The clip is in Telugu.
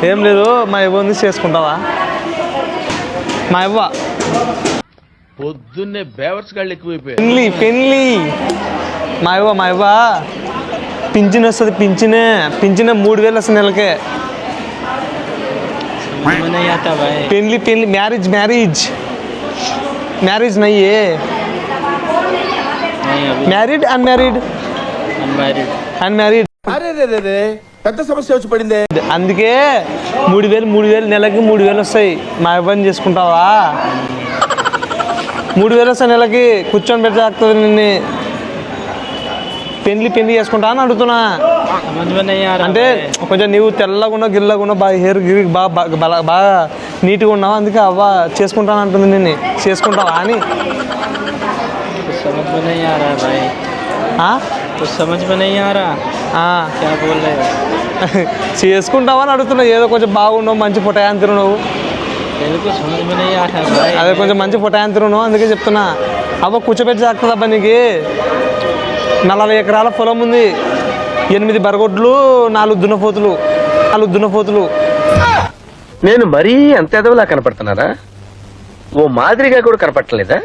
ఏం లేదు, మా ఇవ్వంది చేసుకుంటావా? మా ఇవ్వ పొద్దున్నే బేవర్స్ గాళ్ళు ఎక్కువైపోయాయి. పెళ్ళి మా ఇవ్వ పింఛన్ వస్తుంది. పింఛన్ 3000 వస్తుంది నెలకే. పెళ్ళి మ్యారేజ్ నయ్యే. Married unmarried. పెద్ద సమస్య వచ్చి పడింది. అందుకే 3000 నెలకి 3000 వస్తాయి. మా ఇవ్వని చేసుకుంటావా? 3000 వస్తాయి నెలకి. కూర్చొని పెడితే నిన్ను పెళ్ళి చేసుకుంటా అని అడుగుతున్నా. అంటే కొంచెం నీవు తెల్లగున్నా గిల్లగున్నా బాగా హెయిర్ గిరి బాగా నీట్గా ఉన్నావు, అందుకే అవ్వ చేసుకుంటాను అంటుంది. నిన్ను చేసుకుంటావా అని. చేసుకుంటావా అని అడుగుతున్నా. ఏదో కొంచెం బాగున్నావు, మంచి పుటయాంతిరు నువ్వు. అదే కొంచెం మంచి పుటయాంతిరు నువ్వు, అందుకే చెప్తున్నా. అవ్వ కూర్చోబెట్టి జాగ్రత్త అబ్బా. నీకు 40 ఎకరాల పొలం ఉంది, 8 బరగొడ్లు, 4 దున్నపోతులు. నేను మరీ అంత ఎదవలా కనపడుతున్నారా? ఓ మాదిరిగా కూడా కనపడలేదా?